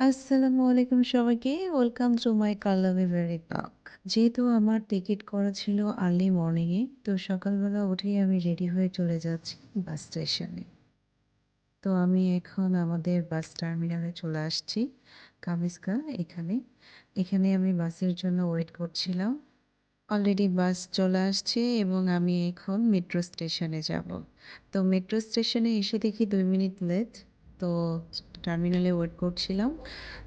আসসালামু আলাইকুম সবাইকে। ওয়েলকাম টু মাই কালামি ভেরি টক। যেহেতু আমার টিকিট করা ছিল আর্লি মর্নিংয়ে, তো সকালবেলা উঠেই আমি রেডি হয়ে চলে যাচ্ছি বাস স্টেশনে। তো আমি এখন আমাদের বাস টার্মিনালে চলে আসছি, কামিজকা এখানে। এখানে আমি বাসের জন্য ওয়েট করছিলাম। অলরেডি বাস চলে আসছে এবং আমি এখন মেট্রো স্টেশনে যাব। তো মেট্রো স্টেশনে এসে দেখি ২ মিনিট লেট। তো টার্মিনালে ওয়েট করছিলাম।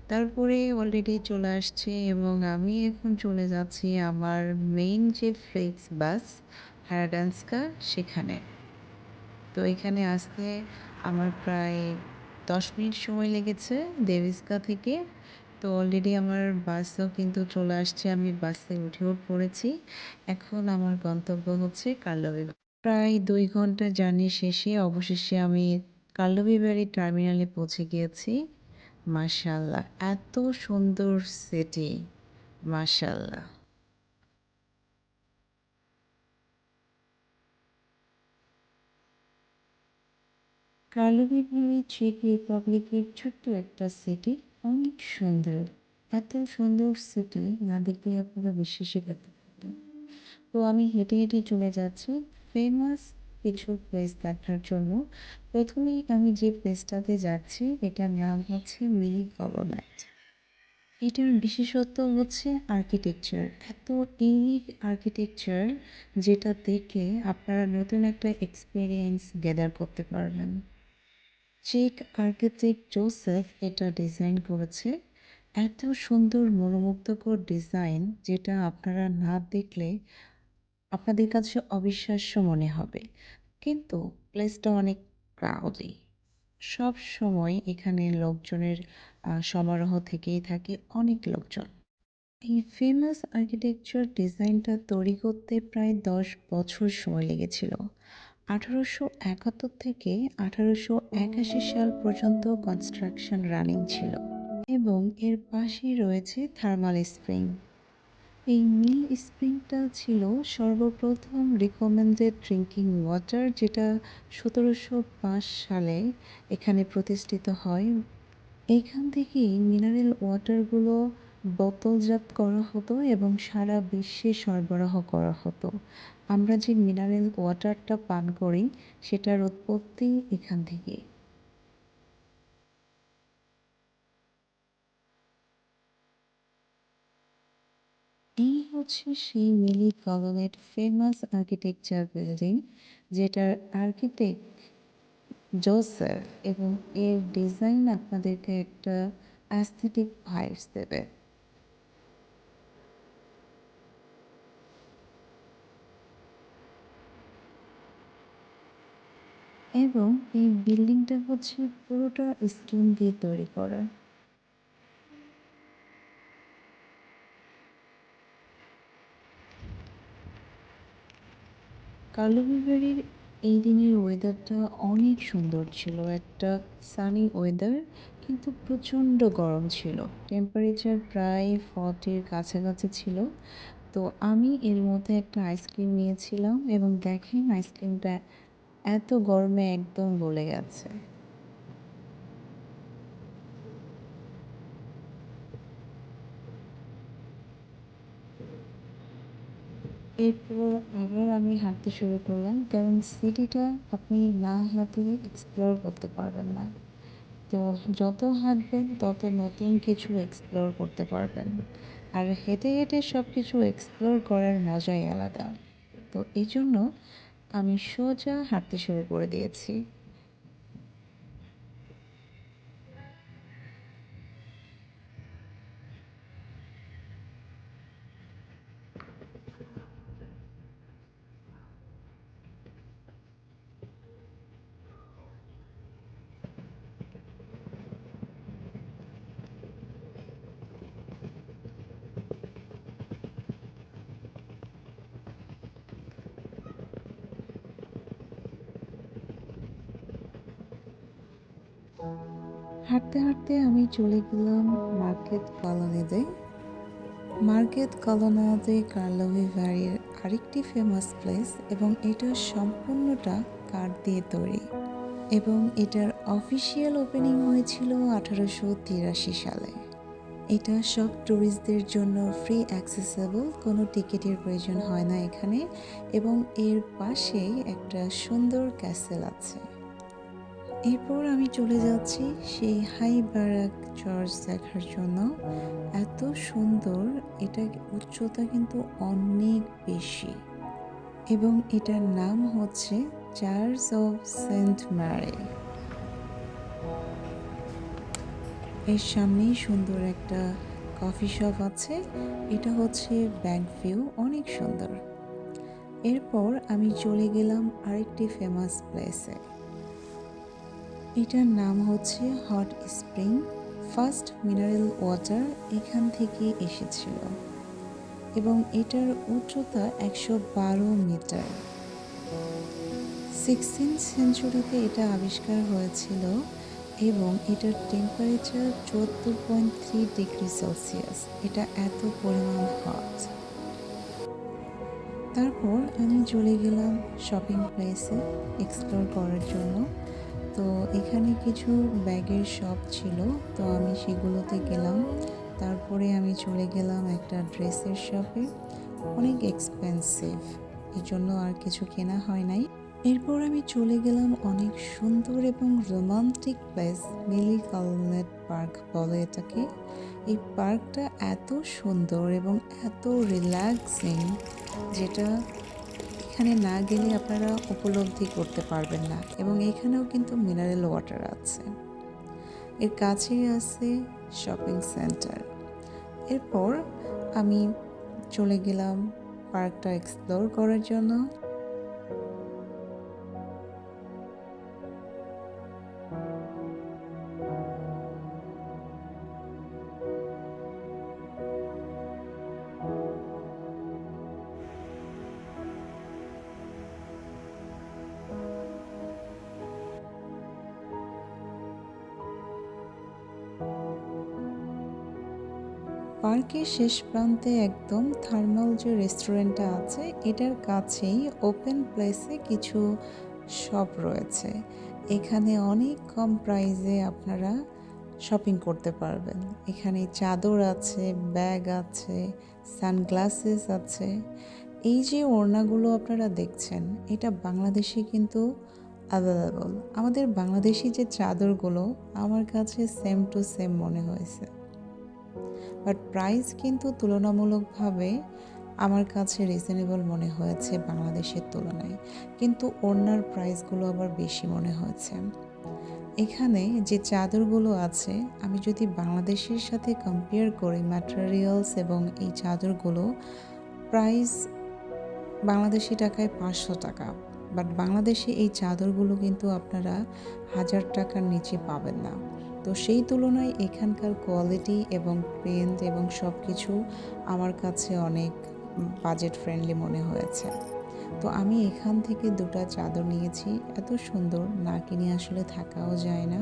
তারপরে অলরেডি চলে আসছে এবং আমি এখন চলে যাচ্ছি আমার মেইন যে ফ্লেক্স বাস হ্যারাডান্সকা সেখানে। তো এখানে আসতে আমার প্রায় ১০ মিনিট সময় লেগেছে দেবিস্কা থেকে। তো অলরেডি আমার বাসও কিন্তু চলে আসছে। আমি বাসে উঠেও পড়েছি। এখন আমার গন্তব্য হচ্ছে কার্লোবি। প্রায় ২ ঘন্টা জার্নি শেষে অবশেষে আমি কার্লোবিবাড়ি টার্মিনালে পৌঁছে গিয়েছি। মাশাআল্লাহ! এত সুন্দর সিটি, মাশাআল্লাহ! কার্লোবিবাড়ি চেক রিপাবলিকের ছোট্ট একটা সিটি, অনেক সুন্দর। এত সুন্দর সিটি না দেখলে আপনারা বিশ্বাসই করতে পারবেন না। তো আমি হেঁটে হেঁটে চলে যাচ্ছি ফেমাস কিছু প্লেস দেখার জন্য। প্রথমেই আমি যে প্লেসটাতে যাচ্ছি এটার নাম হচ্ছে মিনি কলোনাইট। এটার বিশেষত্ব হচ্ছে আর্কিটেকচার। এত ইউনিক আর্কিটেকচার যেটা দেখলে আপনারা নতুন একটা এক্সপেরিয়েন্স গ্যাদার করতে পারবেন। চেক আর্কিটেক্ট জোসেফ এটা ডিজাইন করেছে। এত সুন্দর মনোমুগ্ধকর ডিজাইন যেটা আপনারা না দেখলে আপনাদের কাছে অবিশ্বাস্য মনে হবে। কিন্তু প্লেসটা অনেক ক্রাউডি। সব সময় এখানে লোকজনের সমারোহ থেকেই থাকে, অনেক লোকজন। এই ফেমাস আর্কিটেকচার ডিজাইনটা তৈরি করতে প্রায় ১০ বছর সময় লেগেছিল। ১৮৭১ থেকে ১৮৮১ সাল পর্যন্ত কনস্ট্রাকশন রানিং ছিল এবং এর পাশেই রয়েছে থার্মাল স্প্রিং। এই মিল স্প্রিংটা ছিল সর্বপ্রথম রিকমেন্ডেড ড্রিঙ্কিং ওয়াটার, যেটা ১৭০৫ সালে এখানে প্রতিষ্ঠিত হয়। এইখান থেকেই মিনারেল ওয়াটারগুলো বোতলজাত করা হতো এবং সারা বিশ্বে সরবরাহ করা হতো। আমরা যে মিনারেল ওয়াটারটা পান করি সেটার উৎপত্তি এখান থেকেই। এই হচ্ছে সেই মিলি কলোনেট ফেমাস আর্কিটেকচার বিল্ডিং, যেটার আর্কিটেক্ট জোসেফ, এবং এর ডিজাইন আপনাদেরকে একটা অ্যাস্থেটিক ভাইবস দেবে। এবং এই বিল্ডিংটা হচ্ছে পুরোটা স্টোন দিয়ে তৈরি করা। কালোবিবাড়ির এই দিনের ওয়েদারটা অনেক সুন্দর ছিল। একটা সানি ওয়েদার, কিন্তু প্রচণ্ড গরম ছিল। টেম্পারেচার প্রায় 40-র কাছাকাছি ছিল। তো আমি এর মধ্যে একটা আইসক্রিম নিয়েছিলাম এবং দেখেন আইসক্রিমটা এত গরমে একদম গলে গেছে। এরপর আবার আমি হাঁটতে শুরু করলাম, কারণ সিটিটা আপনি না হাঁটলে এক্সপ্লোর করতে পারবেন না। তো যত হাঁটবেন তত নতুন কিছু এক্সপ্লোর করতে পারবেন। আর হেঁটে হেঁটে সব কিছু এক্সপ্লোর করার মজাই আলাদা। তো এই জন্য আমি সোজা হাঁটতে শুরু করে দিয়েছি। হাঁটতে হাঁটতে আমি চলে গেলাম মার্কেট কলোনিতে। মার্কেট কলোনাতে কার্লোভি ভ্যারির আরেকটি ফেমাস প্লেস, এবং এটা সম্পূর্ণটা কাঠ দিয়ে তৈরি। এবং এটার অফিসিয়াল ওপেনিং হয়েছিল 1883 সালে। এটা সব ট্যুরিস্টদের জন্য ফ্রি অ্যাক্সেসেবল, কোনো টিকিটের প্রয়োজন হয় না এখানে, এবং এর পাশেই একটা সুন্দর ক্যাসেল আছে। এরপর আমি চলে যাচ্ছি সেই হাই ব্যারাক চার্চ দেখার জন্য। এত সুন্দর, এটা উচ্চতা কিন্তু অনেক বেশি, এবং এটার নাম হচ্ছে চার্চ অফ সেন্ট ম্যারি। এর সামনেই সুন্দর একটা কফি শপ আছে, এটা হচ্ছে ব্যাক ভিউ, অনেক সুন্দর। এরপর আমি চলে গেলাম আরেকটি ফেমাস প্লেসে, এটার নাম হচ্ছে hot spring. First mineral water এখান থেকে এসেছিল, এবং এটার উচ্চতা 112 মিটার। 16th সেঞ্চুরিতে এটা আবিষ্কার হয়েছিল, এবং এটার টেম্পারেচার 74.3 ডিগ্রি সেলসিয়াস। এটা এত পরিমাণ হট। তারপর আমি চলে গেলাম শপিং প্লেসে এক্সপ্লোর করার জন্য। তো এখানে কিছু ব্যাগের শপ ছিল, তো আমি সেগুলোতে গেলাম। তারপরে আমি চলে গেলাম একটা ড্রেসের শপে, অনেক এক্সপেন্সিভ, এই জন্য আর কিছু কেনা হয় নাই। এরপর আমি চলে গেলাম অনেক সুন্দর এবং রোমান্টিক প্লেস, মিলি কালনেট পার্ক বলে এটাকে। এই পার্কটা এত সুন্দর এবং এত রিল্যাক্সিং, যেটা এখানে না গেলে আপনারা উপলব্ধি করতে পারবেন না। এবং এখানেও কিন্তু মিনারেল ওয়াটার আছে, এর কাছেই আছে শপিং সেন্টার। এরপর আমি চলে গেলাম পার্কটা এক্সপ্লোর করার জন্য। পার্কের শেষ প্রান্তে একদম থার্মাল যে রেস্টুরেন্টটা আছে, এটার কাছেই ওপেন প্লেসে কিছু শপ রয়েছে। এখানে অনেক কম প্রাইসে আপনারা শপিং করতে পারবেন। এখানে চাদর আছে, ব্যাগ আছে, সানগ্লাসেস আছে। এই যে ওড়নাগুলো আপনারা দেখছেন, এটা বাংলাদেশে কিন্তু অ্যাভেলেবল। আমাদের বাংলাদেশি যে চাদরগুলো আমার কাছে সেম টু সেম মনে হয়েছে, বাট প্রাইস কিন্তু তুলনামূলকভাবে আমার কাছে রিজনেবল মনে হয়েছে বাংলাদেশের তুলনায়, কিন্তু ওড়নার প্রাইসগুলো আবার বেশি মনে হয়েছে। এখানে যে চাদরগুলো আছে, আমি যদি বাংলাদেশের সাথে কম্পেয়ার করি ম্যাটেরিয়ালস এবং এই চাদরগুলো, প্রাইস বাংলাদেশি টাকায় 500 টাকা, বাট বাংলাদেশে এই চাদরগুলো কিন্তু আপনারা 1000 টাকার নিচে পাবেন না। তো সেই তুলনায় এখানকার কোয়ালিটি এবং প্রিন্ট এবং সব কিছু আমার কাছে অনেক বাজেট ফ্রেন্ডলি মনে হয়েছে। তো আমি এখান থেকে 2টা চাদর নিয়েছি, এত সুন্দর, না কিনে আসলে থাকাও যায় না।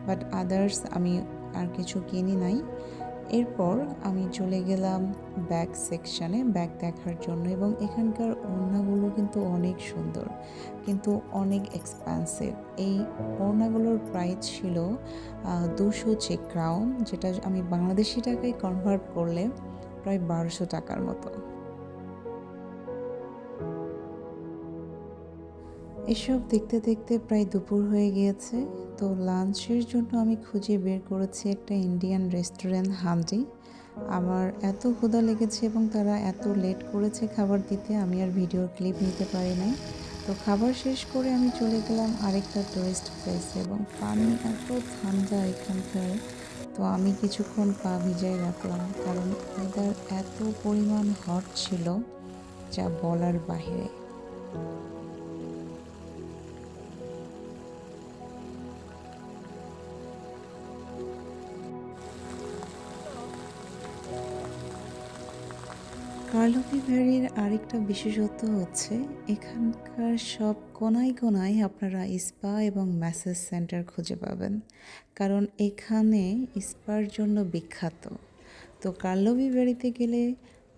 বাট আদার্স আমি আর কিছু কিনি নাই। এরপর আমি চলে গেলাম ব্যাগ সেকশানে ব্যাগ দেখার জন্য, এবং এখানকার ওড়নাগুলো কিন্তু অনেক সুন্দর, কিন্তু অনেক এক্সপেন্সিভ। এই ওড়নাগুলোর প্রাইস ছিল 200 চেক ক্রাউন, যেটা আমি বাংলাদেশি টাকায় কনভার্ট করলে প্রায় 1200 টাকার মতো। এসব দেখতে দেখতে প্রায় দুপুর হয়ে গিয়েছে। তো লাঞ্চের জন্য আমি খুঁজে বের করেছি একটা ইন্ডিয়ান রেস্টুরেন্ট, হান্ডি। আমার এত ক্ষুধা লেগেছে এবং তারা এত লেট করেছে খাবার দিতে, আমি আর ভিডিওর ক্লিপ নিতে পারি নাই। তো খাবার শেষ করে আমি চলে গেলাম আরেকটা টুরিস্ট প্লেসে, এবং পানি এত ঠান্ডা এখানকার, তো আমি কিছুক্ষণ পা ভিজাই রাখলাম, কারণ ওয়েদার এত পরিমাণ হট ছিল যা বলার বাহিরে। কার্লোভি ভ্যালির আরেকটা বিশেষত্ব হচ্ছে এখানকার সব কোনায় কোনায় আপনারা স্পা এবং ম্যাসাজ সেন্টার খুঁজে পাবেন, কারণ এখানে স্পার জন্য বিখ্যাত। তো কার্লোভি ভ্যালিতে গেলে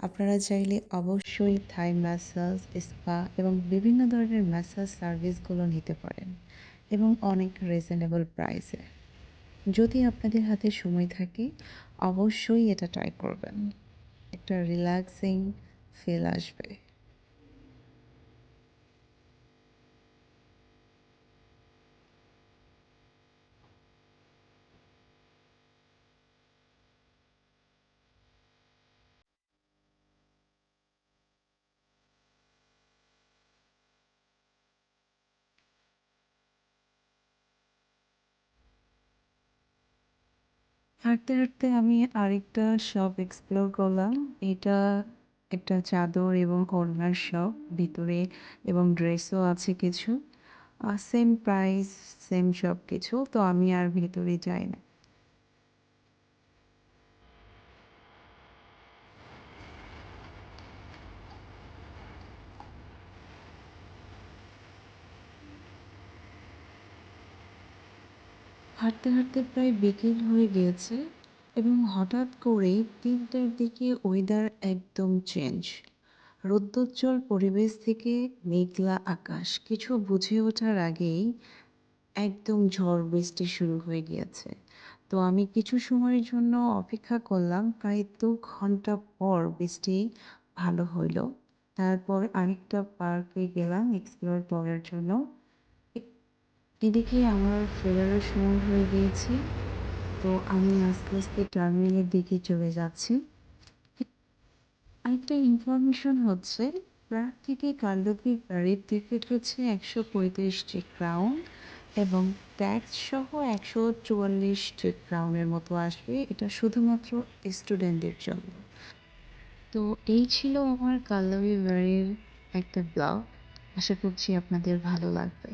আপনারা চাইলে অবশ্যই থাই ম্যাসাজ, স্পা এবং বিভিন্ন ধরনের ম্যাসাজ সার্ভিসগুলো নিতে পারেন। এবং অনেক রিজনেবল প্রাইসে। যদি আপনাদের হাতে সময় থাকে অবশ্যই এটা ট্রাই করবেন, একটা রিল্যাক্সিং ফিল আসবে। হাঁটতে হাঁটতে আমি আরেকটা শপ এক্সপ্লোর করলাম। এটা একটা চাদর এবং ওড়নার শপ, ভিতরে এবং ড্রেসও আছে কিছু। সেম প্রাইস, সেম সব কিছু, তো আমি আর ভিতরে যাই না। হাঁটতে হাঁটতে প্রায় বিকেল হয়ে গিয়েছে এবং হঠাৎ করে ৩টার দিকে ওয়েদার একদম চেঞ্জ। রৌদ্রোজ্জ্বল পরিবেশ থেকে মেঘলা আকাশ, কিছু বুঝে ওঠার আগেই একদম ঝড় বৃষ্টি শুরু হয়ে গিয়েছে। তো আমি কিছু সময়ের জন্য অপেক্ষা করলাম, প্রায় ২ ঘন্টা পর বৃষ্টি ভালো হইলো। তারপর আরেকটা পার্কে গেলাম এক্সপ্লোর করার জন্য। এদিকে আমার ফেরারও সময় হয়ে গিয়েছে, তো আমি আস্তে আস্তে টার্মিনালের দিকে চলে যাচ্ছি। আরেকটা ইনফরমেশন হচ্ছে, প্রাগ থেকে কার্লোভির গাড়ির টিকিট হচ্ছে ১৩৫ ক্রাউন এবং ট্যাক্স সহ ১৪৪ ক্রাউনের মতো আসবে। এটা শুধুমাত্র স্টুডেন্টদের জন্য। তো এই ছিল আমার কার্লোভি বাড়ির একটা ব্লগ। আশা করছি আপনাদের ভালো লাগবে।